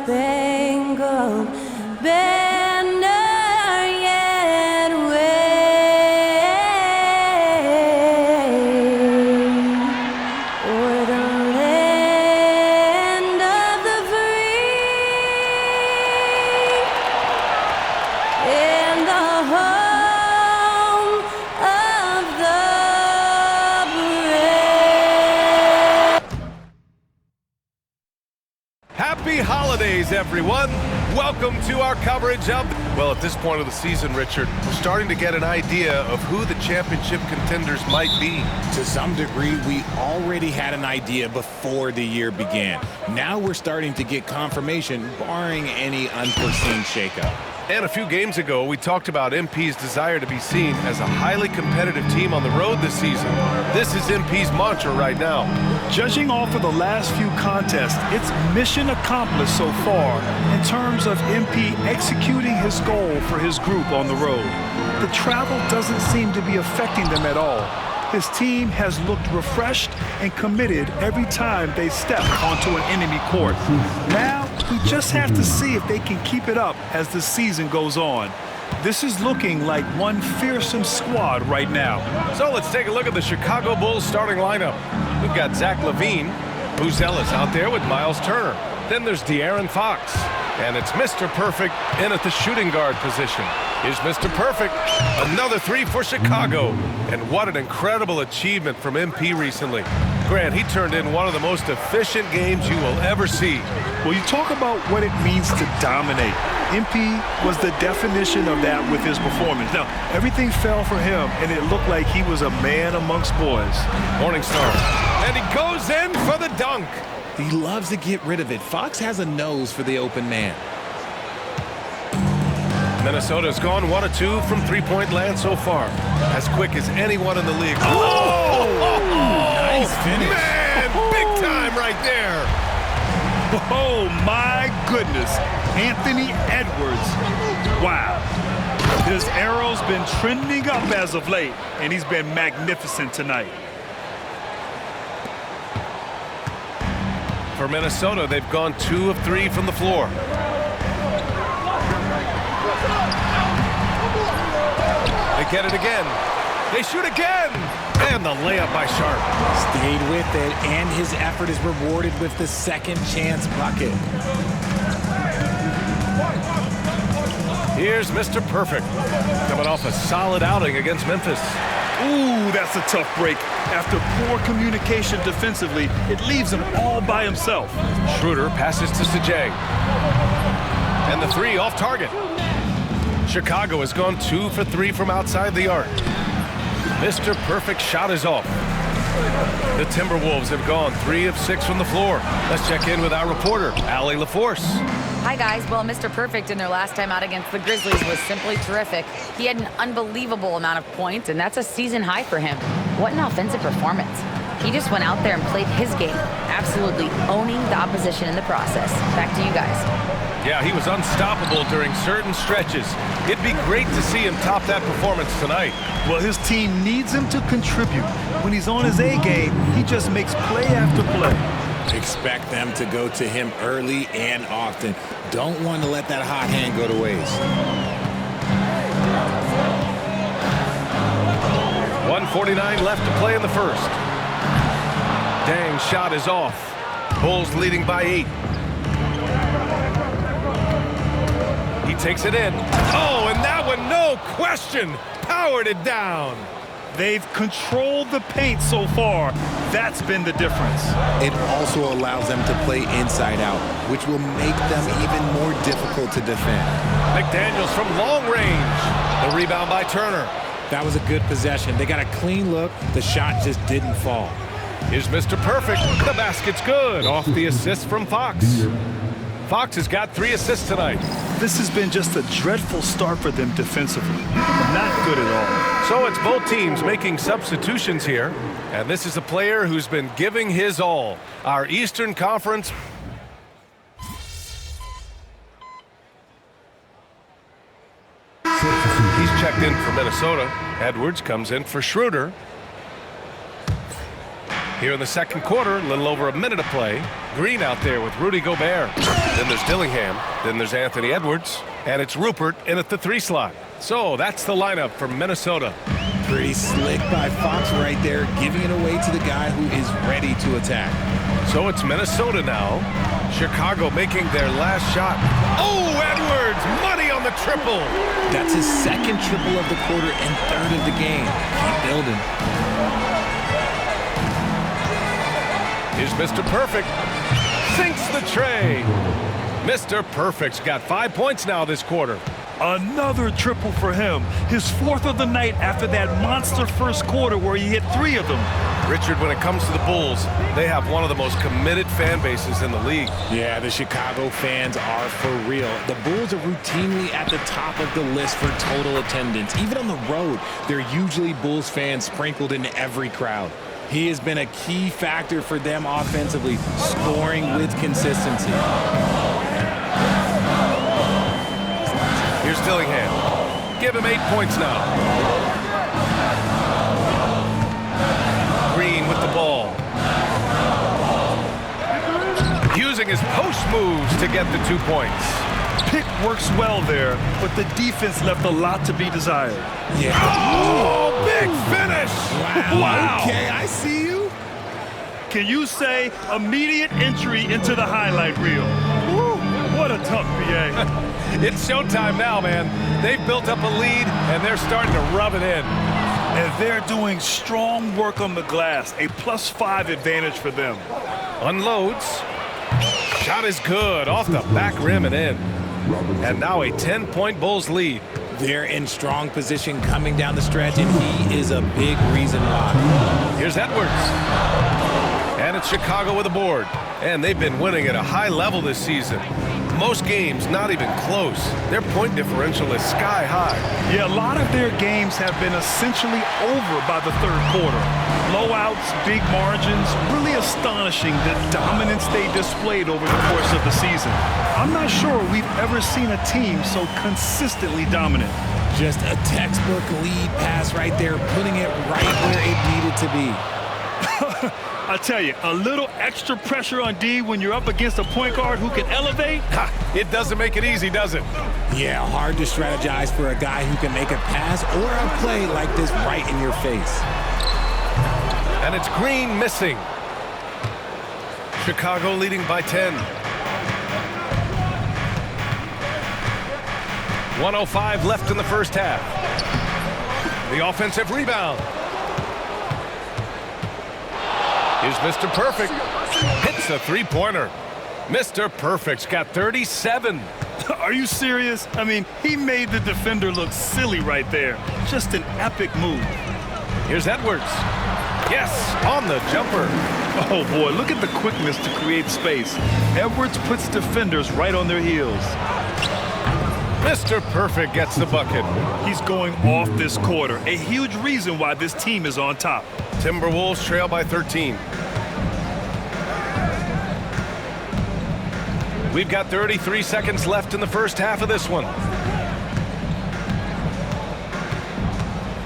star-spangled banner yet wave o'er the land of the free and the home of the brave. Happy holidays, everyone. Welcome to our coverage of... Well, at this point of the season, Richard, we're starting to get an idea of who the championship contenders might be. To some degree, we already had an idea before the year began. Now we're starting to get confirmation, barring any unforeseen shakeup. And a few games ago, we talked about MP's desire to be seen as a highly competitive team on the road this season. This is MP's mantra right now. Judging off of the last few contests, it's mission accomplished so far in terms of MP executing his goal for his group on the road. The travel doesn't seem to be affecting them at all. His team has looked refreshed and committed every time they step onto an enemy court. Now, we just have to see if they can keep it up as the season goes on. This is looking like one fearsome squad right now. So let's take a look at the Chicago Bulls starting lineup. We've got Zach LaVine, Buzella's out there with Miles Turner. Then there's De'Aaron Fox. And it's Mr. Perfect in at the shooting guard position. Here's Mr. Perfect. Another three for Chicago. And what an incredible achievement from MP recently. Grant, he turned in one of the most efficient games you will ever see. Well, you talk about what it means to dominate. MP was the definition of that with his performance. Now, everything fell for him, and it looked like he was a man amongst boys. Morningstar. And he goes in for the dunk. He loves to get rid of it. Fox has a nose for the open man. Minnesota's gone 1 of 2 from three-point land so far. As quick as anyone in the league. Oh! Nice finish. Man, big time right there. Oh, my goodness. Anthony Edwards. Wow. His arrow's been trending up as of late, and he's been magnificent tonight. For Minnesota, they've gone 2 of 3 from the floor. They get it again. They shoot again. And the layup by Sharp. Stayed with it, and his effort is rewarded with the second chance bucket. Here's Mr. Perfect. Coming off a solid outing against Memphis. Ooh, that's a tough break. After poor communication defensively, it leaves him all by himself. Schroeder passes to Sajay. And the three off target. Chicago has gone 2 for 3 from outside the arc. Mr. Perfect shot is off. The Timberwolves have gone 3 of 6 from the floor. Let's check in with our reporter, Allie LaForce. Hi, guys. Well, Mr. Perfect in their last time out against the Grizzlies was simply terrific. He had an unbelievable amount of points, and that's a season high for him. What an offensive performance. He just went out there and played his game, absolutely owning the opposition in the process. Back to you guys. Yeah, he was unstoppable during certain stretches. It'd be great to see him top that performance tonight. Well, his team needs him to contribute. When he's on his A game, he just makes play after play. Expect them to go to him early and often. Don't want to let that hot hand go to waste. 1:49 left to play in the first. Dang shot is off. Bulls leading by 8. He takes it in. Oh, and that one, no question, powered it down. They've controlled the paint so far. That's been the difference. It also allows them to play inside out, which will make them even more difficult to defend. McDaniels from long range. The rebound by Turner. That was a good possession. They got a clean look. The shot just didn't fall. Here's Mr. Perfect. The basket's good. Off the assist from Fox. Fox has got 3 assists tonight. This has been just a dreadful start for them defensively. Not good at all. So it's both teams making substitutions here. And this is a player who's been giving his all. Our Eastern Conference. He's checked in for Minnesota. Edwards comes in for Schroeder. Here in the second quarter, a little over a minute to play. Green out there with Rudy Gobert. Then there's Dillingham. Then there's Anthony Edwards. And it's Rupert in at the 3 slot. So that's the lineup for Minnesota. Pretty slick by Fox right there, giving it away to the guy who is ready to attack. So it's Minnesota now. Chicago making their last shot. Oh, Edwards! Money on the triple! That's his second triple of the quarter and third of the game. Keep building. Here's Mr. Perfect. Sinks the tray. Mr. Perfect's got 5 points now this quarter. Another triple for him. His 4th of the night after that monster first quarter where he hit 3 of them. Richard, when it comes to the Bulls, they have one of the most committed fan bases in the league. Yeah, the Chicago fans are for real. The Bulls are routinely at the top of the list for total attendance. Even on the road, they're usually Bulls fans sprinkled in every crowd. He has been a key factor for them offensively, scoring with consistency. Here's Dillingham. Give him 8 points now. Green with the ball. Using his post moves to get the 2 points. Pick works well there, but the defense left a lot to be desired. Yeah. Oh, big finish! Wow. Okay, I see you. Can you say immediate entry into the highlight reel? Woo, what a tough BA. It's showtime now, man. They've built up a lead, and they're starting to rub it in. And they're doing strong work on the glass, a +5 advantage for them. Unloads. Shot is good, off the back rim and in. And now a 10-point Bulls lead. They're in strong position coming down the stretch, and he is a big reason why. Here's Edwards. And it's Chicago with a board. And they've been winning at a high level this season. Most games not even close. Their point differential is sky high. Yeah, a lot of their games have been essentially over by the 3rd quarter. Blowouts, big margins, really astonishing the dominance they displayed over the course of the season. I'm not sure we've ever seen a team so consistently dominant. Just a textbook lead pass right there, putting it right where it needed to be. I tell you, a little extra pressure on D when you're up against a point guard who can elevate. Ha, it doesn't make it easy, does it? Yeah, hard to strategize for a guy who can make a pass or a play like this right in your face. And it's Green missing. Chicago leading by 10. 1:05 left in the first half. The offensive rebound. Here's Mr. Perfect. Hits a 3-pointer. Mr. Perfect's got 37. Are you serious? I mean, he made the defender look silly right there. Just an epic move. Here's Edwards. Yes, on the jumper. Oh, boy, look at the quickness to create space. Edwards puts defenders right on their heels. Mr. Perfect gets the bucket. He's going off this quarter, a huge reason why this team is on top. Timberwolves trail by 13. We've got 33 seconds left in the first half of this one.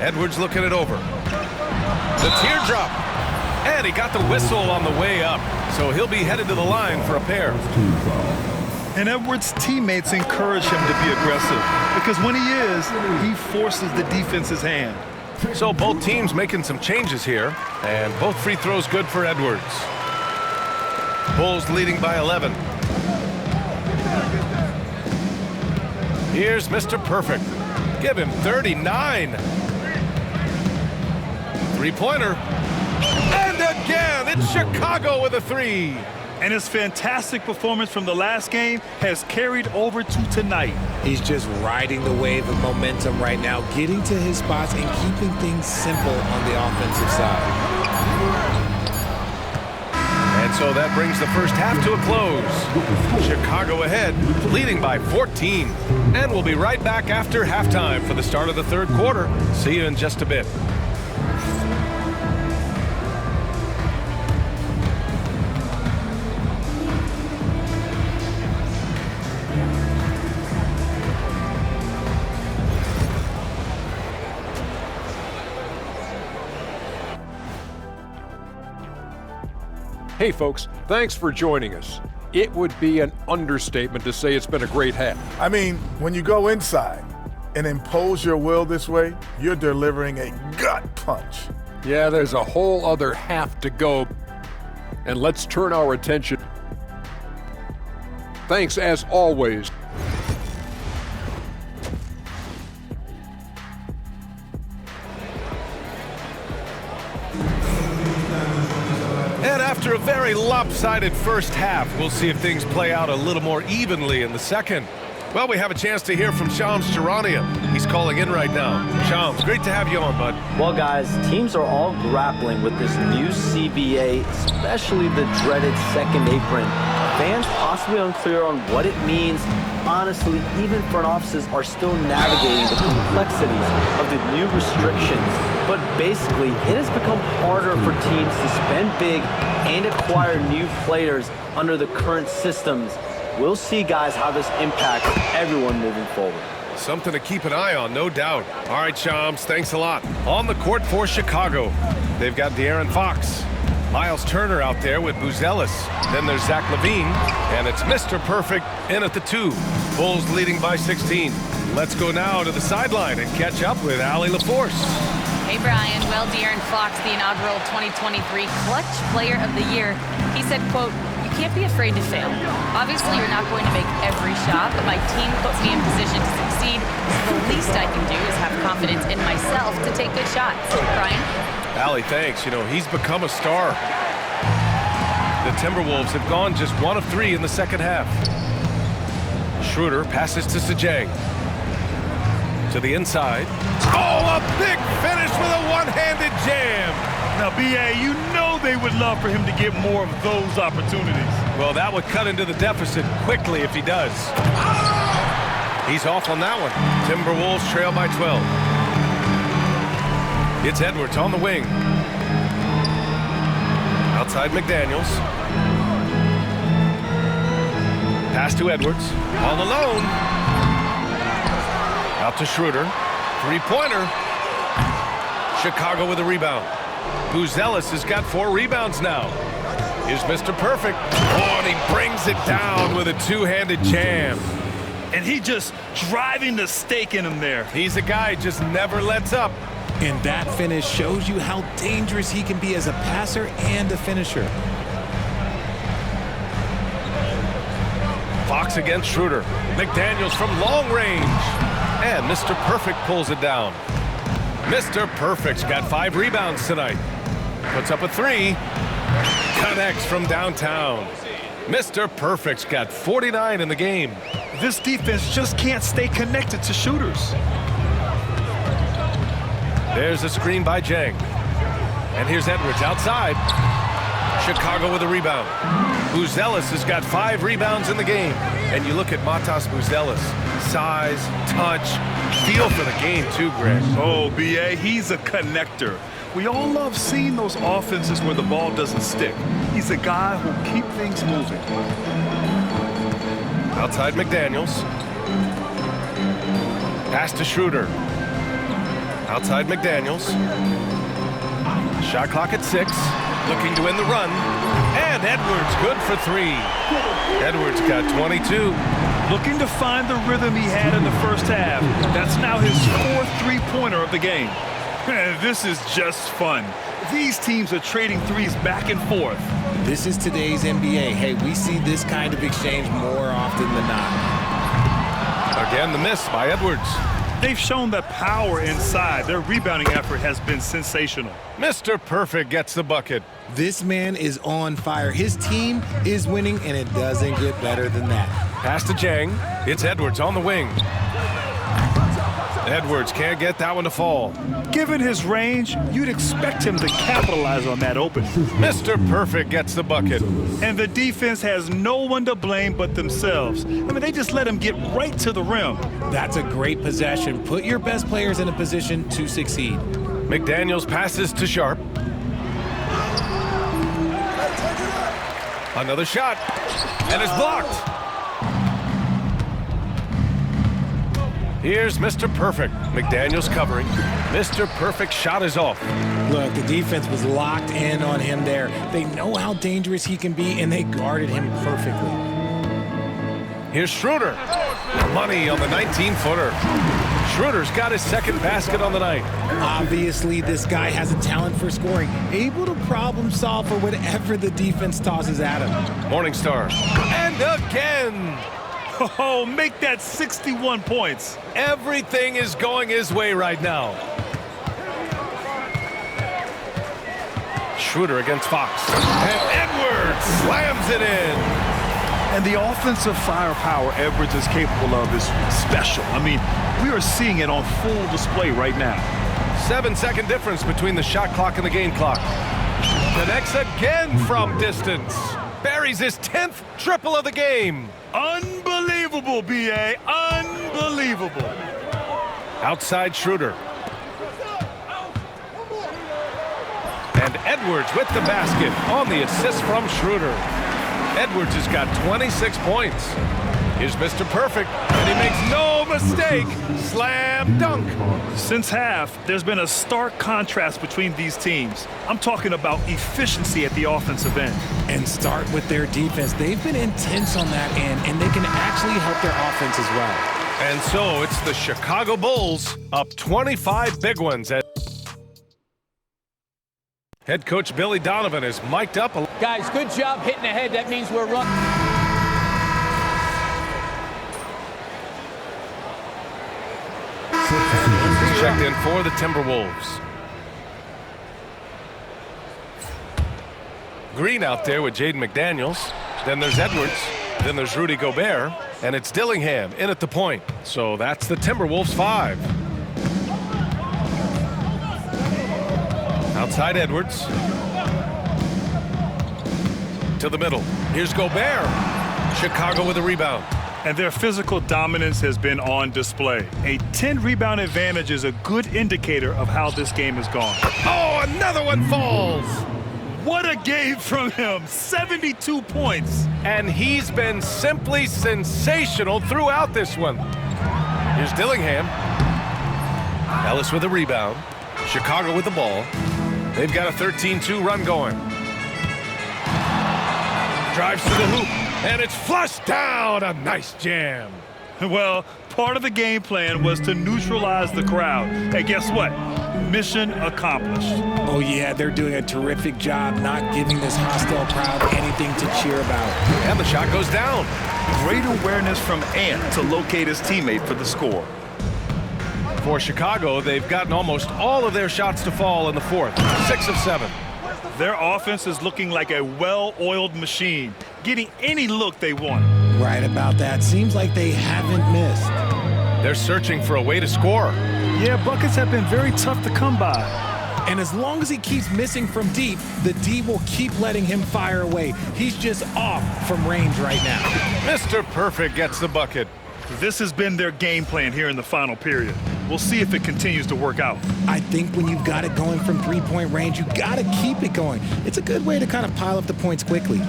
Edwards looking it over. The teardrop. And he got the whistle on the way up. So he'll be headed to the line for a pair. And Edwards' teammates encourage him to be aggressive because when he is, he forces the defense's hand. So both teams making some changes here, and both free throws good for Edwards. Bulls leading by 11. Here's Mr. Perfect. Give him 39. 3-pointer. And again, it's Chicago with a 3. And his fantastic performance from the last game has carried over to tonight. He's just riding the wave of momentum right now, getting to his spots and keeping things simple on the offensive side. And so that brings the first half to a close. Chicago ahead, leading by 14. And we'll be right back after halftime for the start of the 3rd quarter. See you in just a bit. Hey folks, thanks for joining us. It would be an understatement to say it's been a great half. I mean, when you go inside and impose your will this way, you're delivering a gut punch. Yeah, there's a whole other half to go. And let's turn our attention. Thanks as always. And after a very lopsided first half, we'll see if things play out a little more evenly in the second. Well, we have a chance to hear from Shams Charania. He's calling in right now. Shams, great to have you on, bud. Well, guys, teams are all grappling with this new CBA, especially the dreaded second apron. Fans possibly unclear on what it means. Honestly, even front offices are still navigating the complexities of the new restrictions. But basically, it has become harder for teams to spend big and acquire new players under the current systems. We'll see, guys, how this impacts everyone moving forward. Something to keep an eye on, no doubt. All right, Shams, thanks a lot. On the court for Chicago, they've got De'Aaron Fox. Miles Turner out there with Buzelis. Then there's Zach LaVine, and it's Mr. Perfect in at the 2. Bulls leading by 16. Let's go now to the sideline and catch up with Allie LaForce. Hey, Brian. Well, De'Aaron Fox, the inaugural 2023 Clutch Player of the Year, he said, quote, "You can't be afraid to fail. Obviously, you're not going to make every shot, but my team puts me in position to succeed. So the least I can do is have confidence in myself to take good shots." Brian? Allie, thanks. You know, he's become a star. The Timberwolves have gone just 1 of 3 in the second half. Schroeder passes to Sajang. To the inside. Oh, a big finish with a one-handed jam. Now, B.A., you know they would love for him to get more of those opportunities. Well, that would cut into the deficit quickly if he does. He's off on that one. Timberwolves trail by 12. It's Edwards on the wing. Outside McDaniels. Pass to Edwards. All alone. Out to Schroeder. Three-pointer. Chicago with a rebound. Buzelis has got 4 rebounds now. Here's Mr. Perfect. Oh, and he brings it down with a two-handed jam. And he just driving the stake in him there. He's a guy who just never lets up. And that finish shows you how dangerous he can be as a passer and a finisher. Fox against Schroeder. McDaniels from long range. And Mr. Perfect pulls it down. Mr. Perfect's got 5 rebounds tonight. Puts up a 3. Connects from downtown. Mr. Perfect's got 49 in the game. This defense just can't stay connected to shooters. There's a screen by Jang. And here's Edwards outside. Chicago with a rebound. Buzelis has got 5 rebounds in the game. And you look at Matas Buzelis. Size, touch, feel for the game too, Greg. Oh, B.A., he's a connector. We all love seeing those offenses where the ball doesn't stick. He's a guy who'll keep things moving. Outside McDaniels. Pass to Schroeder. Outside McDaniels. Shot clock at 6. Looking to win the run. And Edwards good for 3. Edwards got 22. Looking to find the rhythm he had in the first half. That's now his 4th three-pointer of the game. This is just fun. These teams are trading threes back and forth. This is today's NBA. Hey, we see this kind of exchange more often than not. Again, the miss by Edwards. They've shown that power inside. Their rebounding effort has been sensational. Mr. Perfect gets the bucket. This man is on fire. His team is winning, and it doesn't get better than that. Pass to Jang. It's Edwards on the wing. Edwards can't get that one to fall. Given his range, you'd expect him to capitalize on that opening. Mr. Perfect gets the bucket. And the defense has no one to blame but themselves. I mean, they just let him get right to the rim. That's a great possession. Put your best players in a position to succeed. McDaniels passes to Sharp. Another shot. And it's blocked. Here's Mr. Perfect. McDaniels covering. Mr. Perfect shot is off. Look, the defense was locked in on him there. They know how dangerous he can be, and they guarded him perfectly. Here's Schroeder. Money on the 19-footer. Schroeder's got his second basket on the night. Obviously, this guy has a talent for scoring, able to problem solve for whatever the defense tosses at him. Morningstar. And again. Oh, make that 61 points. Everything is going his way right now. Schroeder against Fox. And Edwards slams it in. And the offensive firepower Edwards is capable of is special. I mean, we are seeing it on full display right now. 7-second difference between the shot clock and the game clock. Connects again from distance. Buries his 10th triple of the game. Unbelievable, B.A. Unbelievable. Outside Schroeder. And Edwards with the basket on the assist from Schroeder. Edwards has got 26 points. Here's Mr. Perfect, and he makes no mistake. Slam dunk. Since half, there's been a stark contrast between these teams. I'm talking about efficiency at the offensive end. And start with their defense. They've been intense on that end, and they can actually help their offense as well. And so it's the Chicago Bulls up 25 big ones. Head coach Billy Donovan is mic'd up. Guys, good job hitting ahead. That means we're running. Checked in for the Timberwolves. Green out there with Jaden McDaniels. Then there's Edwards. Then there's Rudy Gobert. And it's Dillingham in at the point. So that's the Timberwolves 5. Outside Edwards. To the middle. Here's Gobert. Chicago with a rebound. And their physical dominance has been on display. A 10-rebound advantage is a good indicator of how this game has gone. Oh, another one falls. What a game from him. 72 points. And he's been simply sensational throughout this one. Here's Dillingham. Ellis with a rebound. Chicago with the ball. They've got a 13-2 run going. Drives to the hoop, and it's flushed down. A nice jam. Well, part of the game plan was to neutralize the crowd. Hey, guess what? Mission accomplished. Oh, yeah, they're doing a terrific job not giving this hostile crowd anything to cheer about. And the shot goes down. Great awareness from Ant to locate his teammate for the score. For Chicago, they've gotten almost all of their shots to fall in the fourth. 6 of 7. Their offense is looking like a well-oiled machine, getting any look they want. Right about that. Seems like they haven't missed. They're searching for a way to score. Yeah, buckets have been very tough to come by. And as long as he keeps missing from deep, the D will keep letting him fire away. He's just off from range right now. Mr. Perfect gets the bucket. This has been their game plan here in the final period. We'll see if it continues to work out. I think when you've got it going from three-point range, you got to keep it going. It's a good way to kind of pile up the points quickly.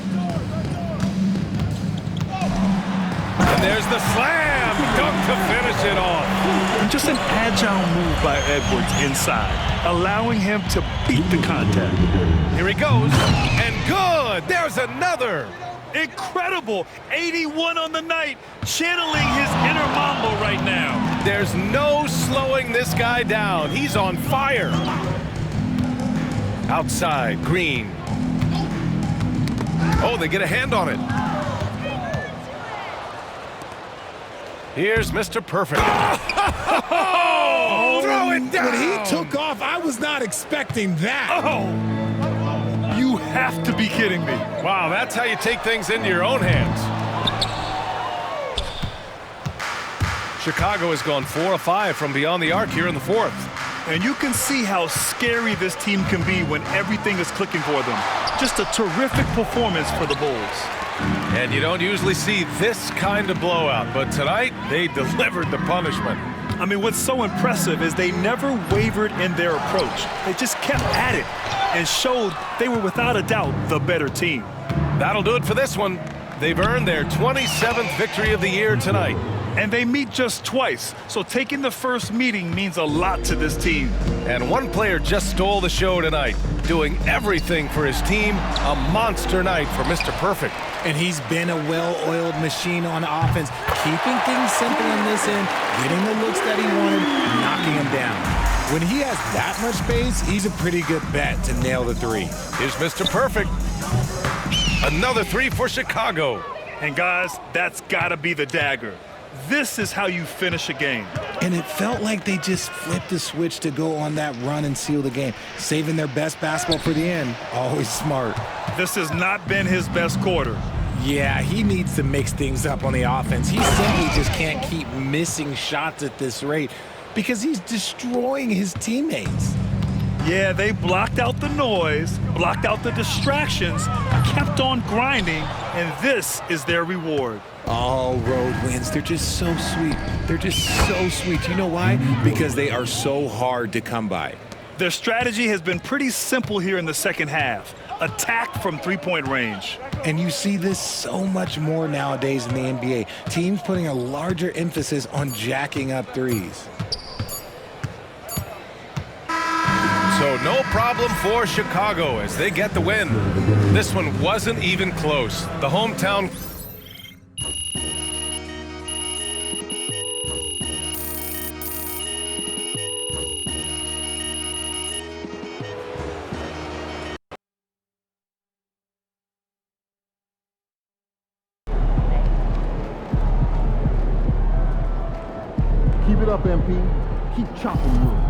And there's the slam dunk to finish it off. And just an agile move by Edwards inside, allowing him to beat the contact. Here he goes, and good. There's another. Incredible. 81 on the night, channeling his inner Mambo right now. There's no slowing this guy down. He's on fire. Outside, Green. Oh, they get a hand on it. Here's Mr. Perfect. Oh, throw it down. When he took off, I was not expecting that. Oh. You have to be kidding me. Wow, that's how you take things into your own hands. Chicago has gone 4 of 5 from beyond the arc here in the fourth. And you can see how scary this team can be when everything is clicking for them. Just a terrific performance for the Bulls. And you don't usually see this kind of blowout, but tonight they delivered the punishment. I mean, what's so impressive is they never wavered in their approach. They just kept at it and showed they were without a doubt the better team. That'll do it for this one. They've earned their 27th victory of the year tonight. And they meet just twice, so taking the first meeting means a lot to this team. And one player just stole the show tonight, doing everything for his team. A monster night for Mr. Perfect. And he's been a well-oiled machine on offense, keeping things simple in this end, getting the looks that he wanted, knocking them down. When he has that much space, he's a pretty good bet to nail the three. Here's Mr. Perfect. Another three for Chicago. And guys, that's gotta be the dagger. This is how you finish a game. And it felt like they just flipped the switch to go on that run and seal the game, saving their best basketball for the end. Always smart. This has not been his best quarter. Yeah, he needs to mix things up on the offense. He simply just can't keep missing shots at this rate because he's destroying his teammates. Yeah, they blocked out the noise, blocked out the distractions, kept on grinding, and this is their reward. All road wins, they're just so sweet. They're just so sweet. You know why? Because they are so hard to come by. Their strategy has been pretty simple here in the second half. Attack from three-point range. And you see this so much more nowadays in the NBA. Teams putting a larger emphasis on jacking up threes. So no problem for Chicago as they get the win. This one wasn't even close. The hometown... Keep it up, MP. Keep chopping wood.